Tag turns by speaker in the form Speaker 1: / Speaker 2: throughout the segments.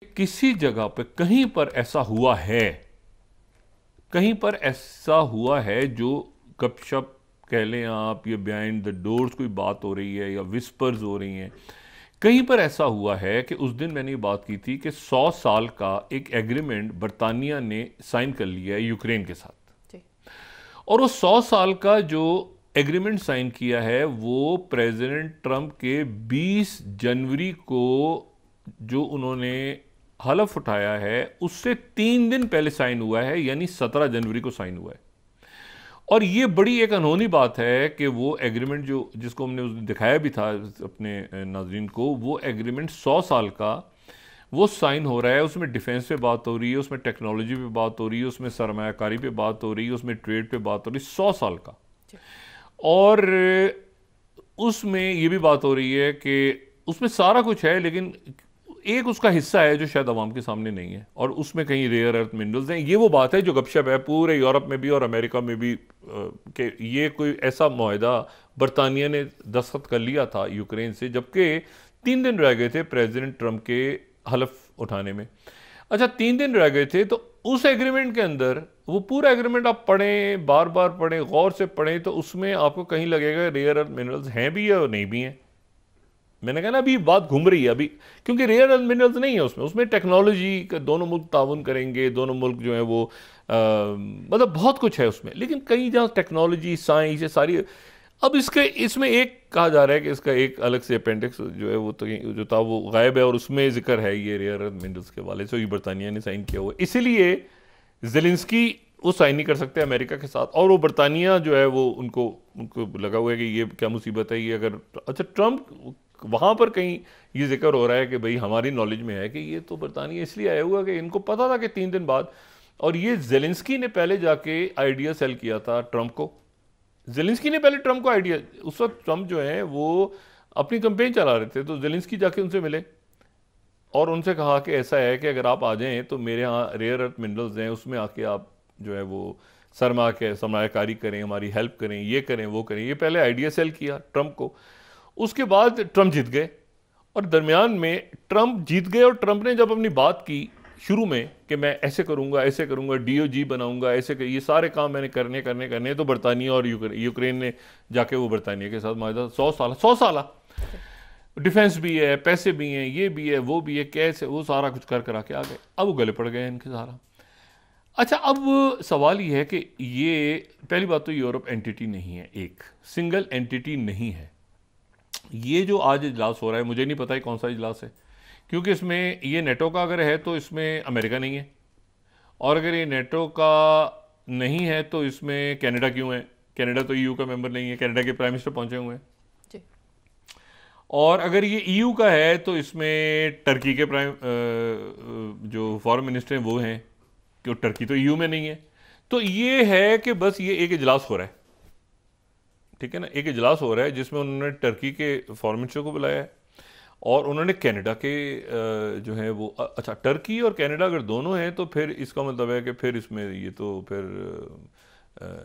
Speaker 1: किसी जगह पे कहीं पर ऐसा हुआ है, कहीं पर ऐसा हुआ है जो गपशप कह लें आप, या बिहाइंड द डोर्स कोई बात हो रही है या विस्पर्स हो रही हैं, कहीं पर ऐसा हुआ है कि उस दिन मैंने ये बात की थी कि 100 साल का एक एग्रीमेंट बरतानिया ने साइन कर लिया है यूक्रेन के साथ।
Speaker 2: जी।
Speaker 1: और वो 100 साल का जो एग्रीमेंट साइन किया है वो प्रेसिडेंट ट्रंप के 20 जनवरी को जो उन्होंने हलफ उठाया है उससे 3 दिन पहले साइन हुआ है, यानी 17 जनवरी को साइन हुआ है। और ये बड़ी एक अनहोनी बात है कि वो एग्रीमेंट जो जिसको हमने उस दिन दिखाया भी था अपने नाजरीन को, वो एग्रीमेंट 100 साल का वो साइन हो रहा है। उसमें डिफेंस पे बात हो रही है, उसमें टेक्नोलॉजी पे बात हो रही है, उसमें सरमायाकारी पे बात हो रही है, उसमें ट्रेड पे बात हो रही है, 100 साल का। और उसमें ये भी बात हो रही है कि उसमें सारा कुछ है, लेकिन एक उसका हिस्सा है जो शायद आवाम के सामने नहीं है, और उसमें कहीं रेयर अर्थ मिनरल्स हैं। ये वो बात है जो गपशप है पूरे यूरोप में भी और अमेरिका में भी कि ये कोई ऐसा मुआहदा बरतानिया ने दस्तखत कर लिया था यूक्रेन से, जबकि 3 दिन रह गए थे प्रेसिडेंट ट्रंप के हलफ उठाने में। अच्छा, 3 दिन रह गए थे, तो उस एग्रीमेंट के अंदर वो पूरा एग्रीमेंट आप पढ़ें, बार बार पढ़ें, गौर से पढ़ें, तो उसमें आपको कहीं लगेगा रेयर अर्थ मिनरल्स हैं भी है और नहीं भी हैं। मैंने कहा ना, अभी बात घूम रही है अभी, क्योंकि रेयर अर्थ मिनरल्स नहीं है उसमें। उसमें टेक्नोलॉजी का दोनों मुल्क ताउन करेंगे, दोनों मुल्क जो है वो मतलब बहुत कुछ है उसमें, लेकिन कहीं जहाँ टेक्नोलॉजी, साइंस, ये सारी। अब इसमें एक कहा जा रहा है कि इसका एक अलग से अपेंडिक्स जो है वो तो जो था वो गायब है, और उसमें जिक्र है ये रेयर अर्थ मिनरल्स के वाले से, ये बरतानिया ने साइन किया हुआ है। इसीलिए जेलेंस्की वो साइन नहीं कर सकते अमेरिका के साथ, और वो बरतानिया जो है वो उनको उनको लगा हुआ है कि ये क्या मुसीबत है ये। अगर अच्छा ट्रंप वहाँ पर कहीं ये जिक्र हो रहा है कि भाई हमारी नॉलेज में है कि ये तो बरतानिया इसलिए आया हुआ कि इनको पता था कि 3 दिन बाद। और ये जेलेंस्की ने पहले जाके आइडिया सेल किया था ट्रंप को। जेलेंस्की ने पहले ट्रंप को आइडिया, उस वक्त ट्रंप जो है वो अपनी कंपेन चला रहे थे, तो जेलेंस्की जाके उनसे मिले और उनसे कहा कि ऐसा है कि अगर आप आ जाएं तो मेरे यहाँ रेयर अर्थ मिनरल्स हैं, उसमें आके आप जो है वो सरमायाकारी करें, हमारी हेल्प करें, ये करें वो करें। ये पहले आइडिया सेल किया ट्रंप को। उसके बाद ट्रंप जीत गए, और दरमियान में ट्रंप जीत गए, और ट्रंप ने जब अपनी बात की शुरू में कि मैं ऐसे करूंगा, डीओजी बनाऊंगा, ये सारे काम मैंने करने, तो बरतानिया और यूक्रेन ने जाके वो बरतानिया के साथ माहिदा 100 साल डिफेंस भी है, पैसे भी हैं, ये भी है, वो भी है, कैसे वो सारा कुछ कर करा के आ गए। अब वो गले पड़ गए इनके सारा। अच्छा, अब सवाल ये है कि ये पहली बात तो यूरोप एंटिटी नहीं है, एक सिंगल एंटिटी नहीं है। ये जो आज इजलास हो रहा है, मुझे नहीं पता है कौन सा इजलास है, क्योंकि इसमें ये नेटो का अगर है तो इसमें अमेरिका नहीं है, और अगर ये नेटो का नहीं है तो इसमें कनाडा क्यों है? कनाडा तो ईयू का मेंबर नहीं है, कनाडा के प्राइम मिनिस्टर पहुंचे हुए हैं।
Speaker 2: जी।
Speaker 1: और अगर ये ईयू का है तो इसमें टर्की के जो फॉरेन मिनिस्टर हैं वो हैं, कि टर्की तो ईयू में नहीं है। तो ये है कि बस ये एक इजलास हो रहा है, ठीक है ना, एक इजलास हो रहा है जिसमें उन्होंने टर्की के फॉरेन मिनिस्टर को बुलाया है, और उन्होंने कनाडा के जो है वो अच्छा, टर्की और कनाडा अगर दोनों हैं तो फिर इसका मतलब है कि फिर इसमें ये तो फिर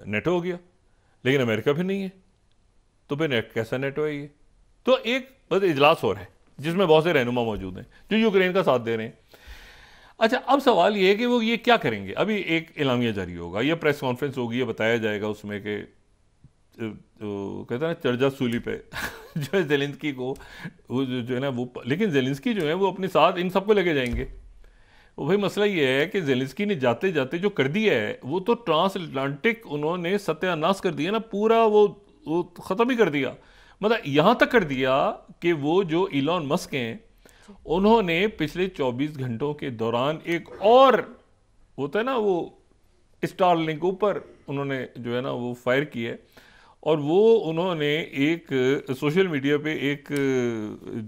Speaker 1: नेटो हो गया, लेकिन अमेरिका फिर नहीं है, तो फिर कैसा नेटो है ये? तो एक बस इजलास हो रहा है जिसमें बहुत से रहनुमा मौजूद हैं जो यूक्रेन का साथ दे रहे हैं। अच्छा, अब सवाल ये है कि वो ये क्या करेंगे। अभी एक एलामिया जारी होगा या प्रेस कॉन्फ्रेंस होगी, या बताया जाएगा उसमें कि तो कहता है चर्चा सूली पे जो है जेलेंस्की को वो जो है ना वो, लेकिन जेलेंस्की जो है वो अपने साथ इन सबको लेके जाएंगे। वो भाई मसला ये है कि जेलेंस्की ने जाते जाते जो कर दिया है वो तो ट्रांस अटलांटिक उन्होंने सत्यानाश कर दिया ना पूरा, वो ख़त्म ही कर दिया। मतलब यहाँ तक कर दिया कि वो जो इलॉन मस्क हैं उन्होंने पिछले 24 घंटों के दौरान एक और होता है ना वो स्टारलिंक ऊपर उन्होंने जो है ना वो फायर किया है, और वो उन्होंने एक सोशल मीडिया पे एक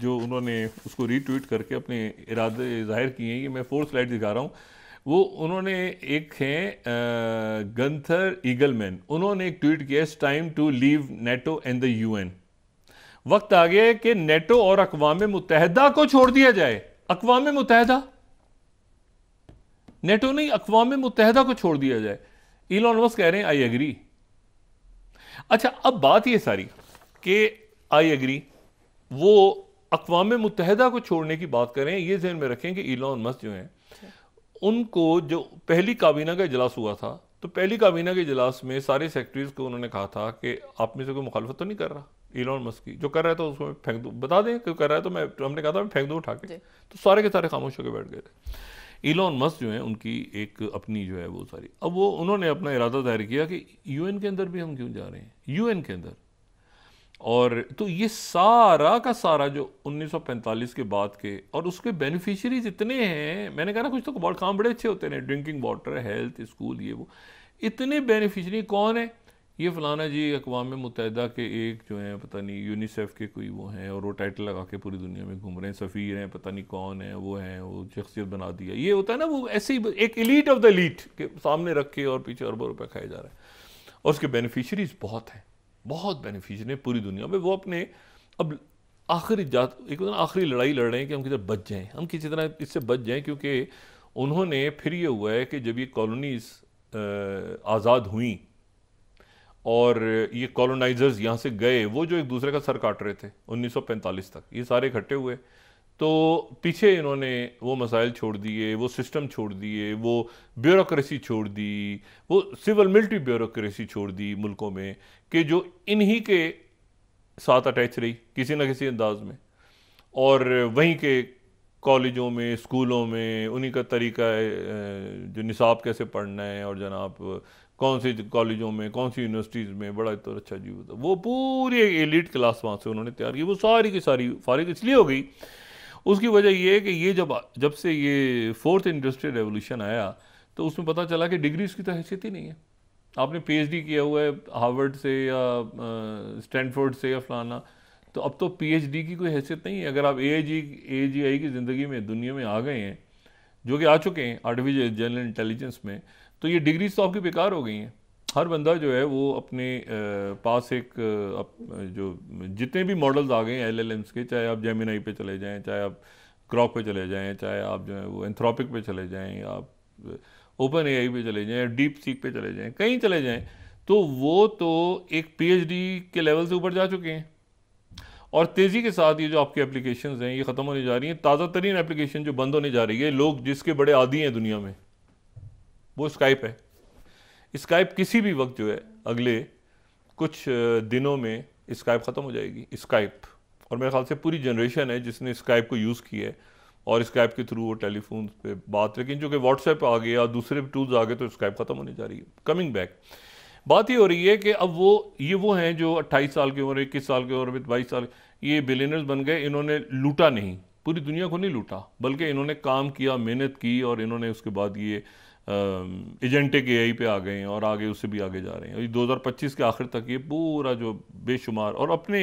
Speaker 1: जो उन्होंने उसको रीट्वीट करके अपने इरादे जाहिर किए हैं, ये मैं 4 स्लाइड दिखा रहा हूँ। वो उन्होंने एक हैं गंथर ईगलमैन, उन्होंने एक ट्वीट किया, it's time to leave NATO and the UN. वक्त आ गया है कि नेटो और अक़वाम मुत्तहिदा को छोड़ दिया जाए। अक़वाम मुत्तहिदा, नेटो नहीं, अक़वाम मुत्तहिदा को छोड़ दिया जाए। इलॉन मस्क कह रहे हैं आई एग्री। अच्छा, अब बात ये सारी कि आई एग्री, वो अक़वाम मुत्तहिदा को छोड़ने की बात करें, ये ज़हन में रखें कि इलॉन मस्क जो हैं उनको जो पहली काबीना का इजलास हुआ था, तो पहली काबीना के इजलास में सारे सेक्रेटरीज को उन्होंने कहा था कि आप में से कोई मुखालफत तो नहीं कर रहा इलॉन मस्क की, जो कर रहा है तो उसको मैं फेंक दूँ, बता दें कि कर रहा है तो हमने कहा था मैं फेंक दूँ उठा के, तो सारे के सारे खामोश होकर बैठ गए थे। इलॉन मस्क जो है उनकी एक अपनी जो है वो सारी, अब वो उन्होंने अपना इरादा जाहिर किया कि यूएन के अंदर भी हम क्यों जा रहे हैं, यूएन के अंदर। और तो ये सारा का सारा जो 1945 के बाद के, और उसके बेनिफिशियरीज इतने हैं, मैंने कहा ना कुछ तो बहुत काम बड़े अच्छे होते हैं, ड्रिंकिंग वाटर, हेल्थ, स्कूल, ये वो, इतने बेनिफिशियरी कौन है, ये फलाना जी अक़वाम मुत्तहिदा के एक जो हैं पता नहीं यूनिसेफ के कोई वो हैं, और वो टाइटल लगा के पूरी दुनिया में घूम रहे हैं, सफ़ीर हैं, पता नहीं कौन है, वो शख्सियत बना दिया, ये होता है ना, वो ऐसे ही एक एलीट ऑफ द एलीट के सामने रख के और पीछे अरबों रुपये खाया जा रहा है, और उसके बेनिफिशरीज बहुत हैं, बहुत बेनिफिशियरी है पूरी दुनिया में। वो अपने अब आखिरी एक आखिरी लड़ाई लड़ रहे हैं कि हम किधर बच जाएं, हम किसी तरह इससे बच जाएं, क्योंकि उन्होंने फिर ये हुआ है कि जब ये कॉलोनीज़ आज़ाद हुई और ये कॉलोनाइजर्स यहाँ से गए, वो जो एक दूसरे का सर काट रहे थे 1945 तक, ये सारे इकट्ठे हुए, तो पीछे इन्होंने वो मसाइल छोड़ दिए, वो सिस्टम छोड़ दिए, वो ब्यूरोक्रेसी छोड़ दी, वो सिविल मिलिट्री ब्यूरोक्रेसी छोड़ दी मुल्कों में, कि जो इन्हीं के साथ अटैच रही किसी न किसी अंदाज में, और वहीं के कॉलेजों में, स्कूलों में उन्हीं का तरीका है जो निसाब कैसे पढ़ना है, और जनाब कौन से कॉलेजों में, कौन सी यूनिवर्सिटीज़ में बड़ा तो अच्छा जी होता, वो पूरी एलिट क्लास वहाँ से उन्होंने तैयार की, वो सारी की सारी फारिग इसलिए हो गई। उसकी वजह ये है कि ये जब से ये फोर्थ इंडस्ट्रियल रेवोल्यूशन आया, तो उसमें पता चला कि डिग्रीज की तो हैसियत ही नहीं है। आपने पीएचडी किया हुआ है हार्वर्ड से या स्टैनफोर्ड से या फलाना, तो अब तो पीएचडी की कोई हैसियत नहीं है। अगर आप एआईजी की ज़िंदगी में दुनिया में आ गए हैं, जो कि आ चुके हैं आर्टिफिशियल जनरल इंटेलिजेंस में, तो ये डिग्रीज तो आपकी बेकार हो गई हैं। हर बंदा जो है वो अपने पास एक जो जितने भी मॉडल्स आ गए हैं एलएलएम्स के, चाहे आप जेमिनाई पे चले जाएं, चाहे आप ग्रॉक पे चले जाएं, चाहे आप जो है वो एंथ्रोपिक पे चले जाएं, आप ओपन एआई पे चले जाएं, डीप सीक पे चले जाएं, कहीं चले जाएं, तो वो तो एक पीएचडी के लेवल से ऊपर जा चुके हैं। और तेज़ी के साथ ये जो आपकी एप्लीकेशंस हैं ये ख़त्म होने जा रही हैं। ताज़ा तरीन एप्लीकेशन जो बंद होने जा रही है, लोग जिसके बड़े आदी हैं दुनिया में, वो स्काइप है। स्काइप किसी भी वक्त जो है अगले कुछ दिनों में स्काइप ख़त्म हो जाएगी। स्काइप, और मेरे ख्याल से पूरी जनरेशन है जिसने स्काइप को यूज़ किया है, और स्काइप के थ्रू वो टेलीफोन पे बात, लेकिन जो कि व्हाट्सएप आ गया, दूसरे टूल्स आ गए, तो स्काइप ख़त्म होने जा रही है। कमिंग बैक, बात ये हो रही है कि अब वो हैं जो 28 साल की उम्र, 21 साल की उम्र, 22 साल, ये बिलियनर्स बन गए। इन्होंने लूटा नहीं, पूरी दुनिया को नहीं लूटा, बल्कि इन्होंने काम किया, मेहनत की, और इन्होंने उसके बाद ये एजेंटिक एआई पे आ गए हैं, और आगे उससे भी आगे जा रहे हैं। 2025 के आखिर तक ये पूरा जो बेशुमार, और अपने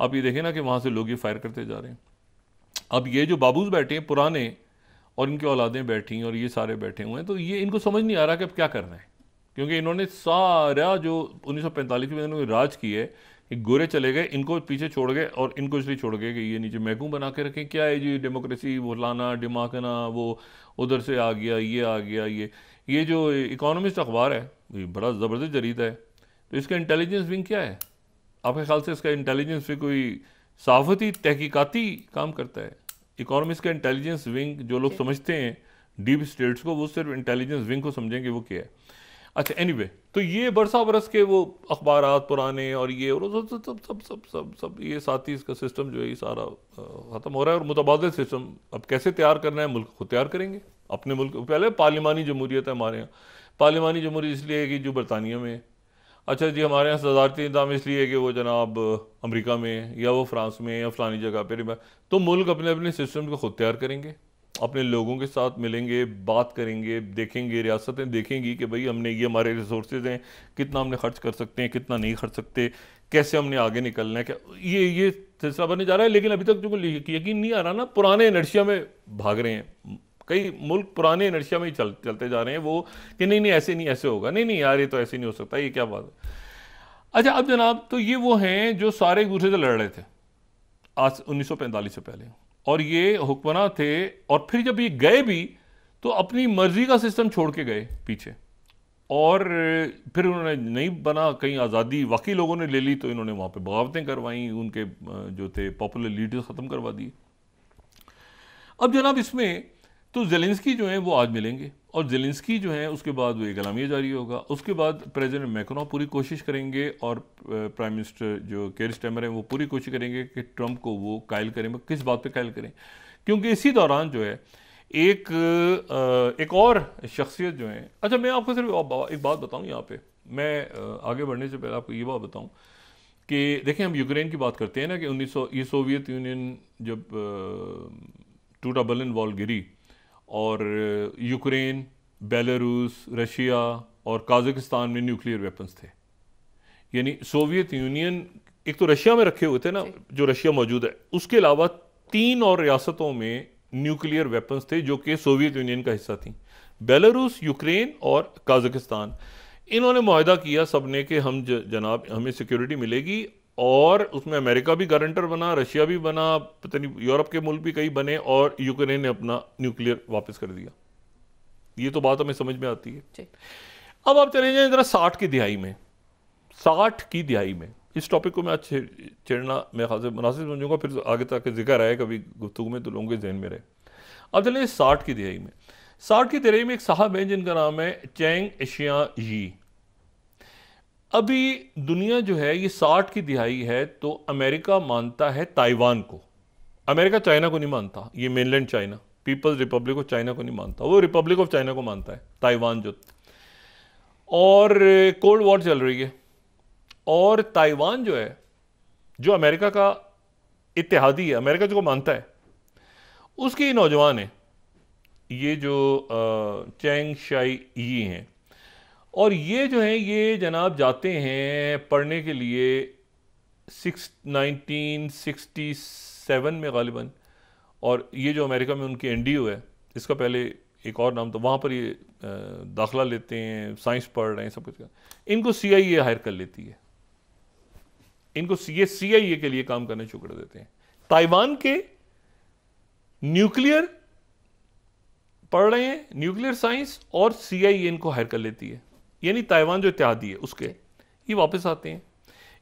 Speaker 1: आप ये देखें ना कि वहाँ से लोग ये फायर करते जा रहे हैं। अब ये जो बाबूज बैठे हैं पुराने, और इनकी औलादें बैठी हैं, और ये सारे बैठे हुए हैं, तो ये इनको समझ नहीं आ रहा कि अब क्या करना है, क्योंकि इन्होंने सारा जो 1945 में इन्होंने राज की है, कि गोरे चले गए, इनको पीछे छोड़ गए, और इनको इसलिए छोड़ गए कि ये नीचे महकूम बना के रखें। क्या है जी डेमोक्रेसी, वो लाना डिमाकना, वो उधर से आ गया, ये आ गया, ये जो इकोनॉमिस्ट अखबार है, ये बड़ा ज़बरदस्त जरीदा है, तो इसका इंटेलिजेंस विंग क्या है आपके ख्याल से? इसका इंटेलिजेंस विंग कोई सहाफ़ती तहकीकाती काम करता है? इकोनॉमिस्ट का इंटेलिजेंस विंग, जो लोग समझते हैं डीप स्टेट्स को, वो सिर्फ इंटेलिजेंस विंग को समझेंगे वो क्या है। अच्छा, एनीवे, तो ये बरसा बरस के वो अखबारात पुराने, और ये और सब सब सब सब सब सब ये साथी इसका सिस्टम जो है ये सारा ख़त्म हो रहा है। और मुतबादिल सिस्टम अब कैसे तैयार करना है, मुल्क खुद तैयार करेंगे अपने मुल्क। पहले पार्लिमानी जमहूरियत है हमारे यहाँ, पार्लिमानी जमहूरियत इसलिए है कि जो बरतानिया में है। अच्छा जी, हमारे यहाँ सदारती निज़ाम इसलिए है कि वो जनाब अमेरिका में, या वो फ्रांस में, या फलानी जगह पर। तो मुल्क अपने अपने सिस्टम को खुद तैयार करेंगे, अपने लोगों के साथ मिलेंगे, बात करेंगे, देखेंगे, रियासतें देखेंगी कि भाई हमने ये हमारे रिसोर्सेज हैं, कितना हमने खर्च कर सकते हैं, कितना नहीं खर्च सकते, कैसे हमने आगे निकलना है, क्या ये सिलसिला बनने जा रहा है। लेकिन अभी तक जो यकीन नहीं आ रहा ना, पुराने इनर्शिया में भाग रहे हैं कई मुल्क, पुराने इनर्शिया में ही चलते जा रहे हैं वो, कि नहीं ऐसे नहीं, ऐसे होगा, नहीं यार ये तो ऐसे नहीं हो सकता, ये क्या बात है। अच्छा, अब जनाब, तो ये वो हैं जो सारे एक दूसरे से लड़ रहे थे आज 1945 से पहले, और ये हुक्मरान थे, और फिर जब ये गए भी तो अपनी मर्जी का सिस्टम छोड़ के गए पीछे, और फिर उन्होंने नहीं बना, कहीं आज़ादी वाकई लोगों ने ले ली तो इन्होंने वहाँ पे बगावतें करवाई, उनके जो थे पॉपुलर लीडर्स ख़त्म करवा दिए। अब जनाब इसमें तो ज़ेलेंस्की जो है वो आज मिलेंगे, और ज़ेलेंस्की जो है उसके बाद वो एलामिया जारी होगा, उसके बाद प्रेसिडेंट मैक्रोन पूरी कोशिश करेंगे और प्राइम मिनिस्टर जो केयर स्टारमर है वो पूरी कोशिश करेंगे कि ट्रंप को वो कायल करें। किस बात पे कायल करें? क्योंकि इसी दौरान जो है एक और शख्सियत जो है, अच्छा मैं आपको सिर्फ एक बात बताऊं यहाँ पे, मैं आगे बढ़ने से पहले आपको ये बात बताऊं कि देखें, हम यूक्रेन की बात करते हैं ना कि 1900 ये सोवियत यूनियन जब टूटा बर्लिन वॉल गिरी और यूक्रेन, बेलारूस, रशिया और काजाकिस्तान में न्यूक्लियर वेपन्स थे। यानी सोवियत यूनियन एक तो रशिया में रखे हुए थे ना, जो रशिया मौजूद है, उसके अलावा 3 और रियासतों में न्यूक्लियर वेपन्स थे जो कि सोवियत यूनियन का हिस्सा थी, बेलारूस, यूक्रेन और काजाकिस्तान। इन्होंने मुआहदा किया सबने कि हम जनाब हमें सिक्योरिटी मिलेगी, और उसमें अमेरिका भी गारंटर बना, रशिया भी बना, पता नहीं यूरोप के मुल्क भी कई बने, और यूक्रेन ने अपना न्यूक्लियर वापस कर दिया। ये तो बात हमें समझ में आती है। अब आप चले जाएं जरा 60 की दिहाई में। 60 की दिहाई में इस टॉपिक को मैं आज छेड़ना मेरे ख्याल से मुनासिब समझूंगा, फिर आगे तक जिक्र आए कभी गुफ्तगू में तो लोगों के जहन में रहे। अब चलें 60 की दिहाई में। 60 की दिहाई में एक साहब हैं जिनका नाम है चैंग एशिया यी। अभी दुनिया जो है ये 60 की दिहाई है तो अमेरिका मानता है ताइवान को, अमेरिका चाइना को नहीं मानता, ये mainland China, People's Republic of China को नहीं मानता, वो रिपब्लिक ऑफ चाइना को मानता है, ताइवान जो। और कोल्ड वॉर चल रही है, और ताइवान जो है जो अमेरिका का इत्तेहादी है, अमेरिका जो को मानता है, उसके ये नौजवान हैं, ये जो चैंग शाई यी हैं, और ये जो हैं ये जनाब जाते हैं पढ़ने के लिए 1967 में गालिबन, और ये जो अमेरिका में उनकी एनडीओ है, इसका पहले एक और नाम था, वहाँ पर ये दाखिला लेते हैं, साइंस पढ़ रहे हैं, सब कुछ। इनको CIA हायर कर लेती है, इनको CIA के लिए काम करना शुरू कर देते हैं। ताइवान के न्यूक्लियर पढ़ रहे हैं, न्यूक्लियर साइंस, और CIA इनको हायर कर लेती है। यानी ताइवान जो इत्तेहादी है उसके ये वापस आते हैं,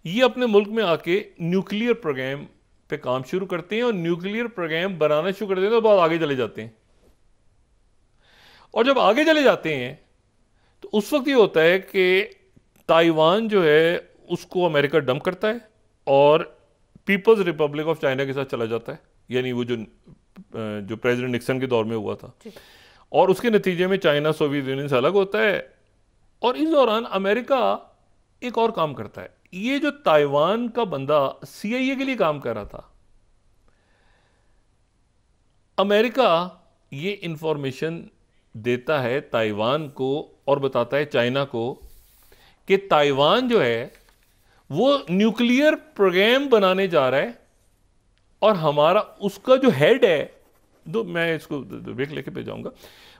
Speaker 1: ये अपने मुल्क में आके न्यूक्लियर प्रोग्राम पे काम शुरू करते हैं, और न्यूक्लियर प्रोग्राम बनाना शुरू कर देते हैं तो बाद आगे चले जाते हैं। और जब आगे चले जाते हैं तो उस वक्त ये होता है कि ताइवान जो है उसको अमेरिका डंप करता है और पीपल्स रिपब्लिक ऑफ चाइना के साथ चला जाता है, यानी वो जो प्रेसिडेंट निक्सन के दौर में हुआ था। और उसके नतीजे में चाइना सोवियत यूनियन से अलग होता है, और इस दौरान अमेरिका एक और काम करता है। ये जो ताइवान का बंदा CIA के लिए काम कर रहा था, अमेरिका ये इंफॉर्मेशन देता है ताइवान को और बताता है चाइना को कि ताइवान जो है वो न्यूक्लियर प्रोग्राम बनाने जा रहा है, और हमारा उसका जो हेड है, तो मैं इसको देख लेके पे जाऊंगा,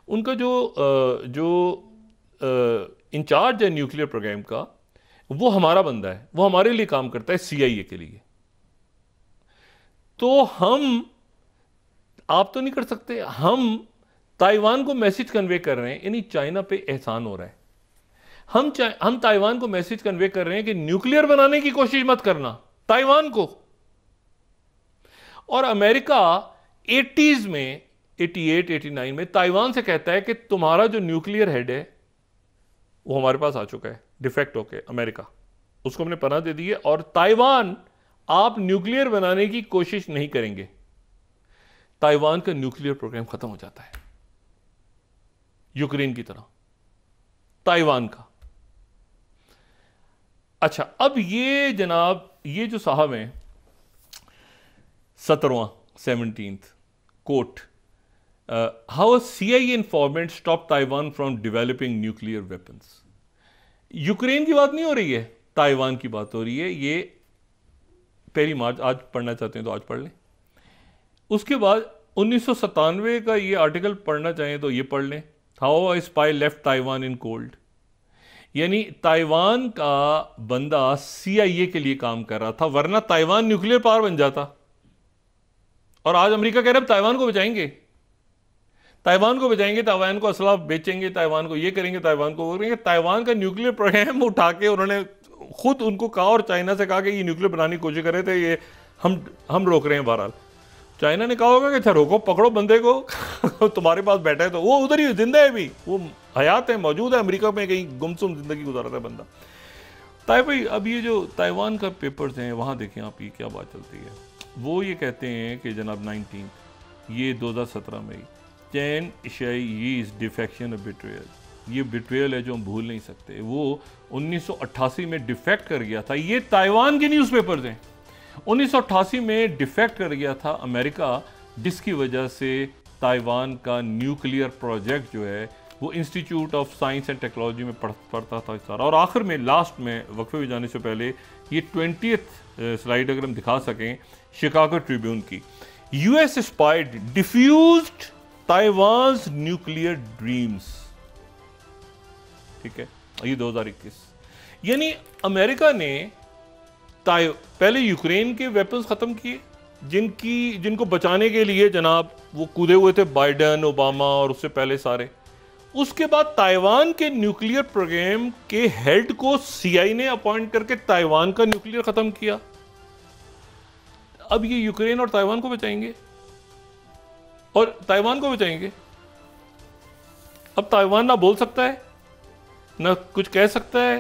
Speaker 1: उनका जो इंचार्ज है न्यूक्लियर प्रोग्राम का, वो हमारा बंदा है, वो हमारे लिए काम करता है CIA के लिए। तो आप तो नहीं कर सकते, हम ताइवान को मैसेज कन्वे कर रहे हैं, यानी चाइना पे एहसान हो रहा है। हम ताइवान को मैसेज कन्वे कर रहे हैं कि न्यूक्लियर बनाने की कोशिश मत करना ताइवान को। और अमेरिका 80s में 88, 89 में ताइवान से कहता है कि तुम्हारा जो न्यूक्लियर हेड है वो हमारे पास आ चुका है डिफेक्ट होके, अमेरिका उसको हमने पनाह दे दी है, और ताइवान आप न्यूक्लियर बनाने की कोशिश नहीं करेंगे। ताइवान का न्यूक्लियर प्रोग्राम खत्म हो जाता है, यूक्रेन की तरह ताइवान का। अच्छा, अब ये जनाब ये जो साहब हैं 17th quote, how CIA informant stop Taiwan from developing nuclear weapons. Ukraine की बात नहीं हो रही है, ताइवान की बात हो रही है। ये 1 मार्च, आज पढ़ना चाहते हैं तो आज पढ़ लें। उसके बाद 1997 का ये आर्टिकल पढ़ना चाहें तो ये पढ़ लें, how a spy left Taiwan in cold. यानी ताइवान का बंदा CIA के लिए काम कर रहा था, वरना ताइवान न्यूक्लियर पावर बन जाता। और आज अमेरिका कह रहा है ताइवान को बचाएंगे। ताइवान को बचाएंगे, ताइवान को असला बेचेंगे, ताइवान को ये करेंगे, ताइवान को वो करेंगे। ताइवान का न्यूक्लियर प्रोग्राम उठा के उन्होंने खुद उनको कहा और चाइना से कहा कि ये न्यूक्लियर बनाने की कोशिश कर रहे थे, ये हम रोक रहे हैं। बहरहाल चाइना ने कहा होगा कि अच्छा रोको, पकड़ो बंदे को तुम्हारे पास बैठा है तो वो उधर ही जिंदा है, भी वो हयात है, मौजूद है, अमेरिका में कहीं गुमसुम जिंदगी गुजार रहा है बंदा। भाई अब ये जो ताइवान का पेपर्स हैं वहाँ देखें आप, ये क्या बात चलती है। वो ये कहते हैं कि जनाब 19 ये 2017 में 10 इज डिफेक्शन ऑफ बिट्रेयल। ये बिट्रेयल है जो हम भूल नहीं सकते। वो 1988 में डिफेक्ट कर गया था, ये ताइवान के न्यूज़पेपर्स हैं। 1988 में डिफेक्ट कर गया था अमेरिका, जिसकी वजह से ताइवान का न्यूक्लियर प्रोजेक्ट जो है वो institute of science and technology में पढ़ता था सारा। और आखिर में लास्ट में वक्फे में जाने से पहले ये 20th स्लाइड अगर हम दिखा सकें शिकागो ट्रिब्यून की, US spied defused Taiwan's nuclear dreams. ठीक है, ये 2021। यानी अमेरिका ने पहले यूक्रेन के वेपन्स खत्म किए, जिनको बचाने के लिए जनाब वो कूदे हुए थे बाइडेन, ओबामा और उससे पहले सारे। उसके बाद ताइवान के न्यूक्लियर प्रोग्राम के हेड को सीआई ने अपॉइंट करके ताइवान का न्यूक्लियर खत्म किया। अब ये यूक्रेन और ताइवान को बचाएंगे और ताइवान को बचाएंगे। अब ताइवान ना बोल सकता है, ना कुछ कह सकता है,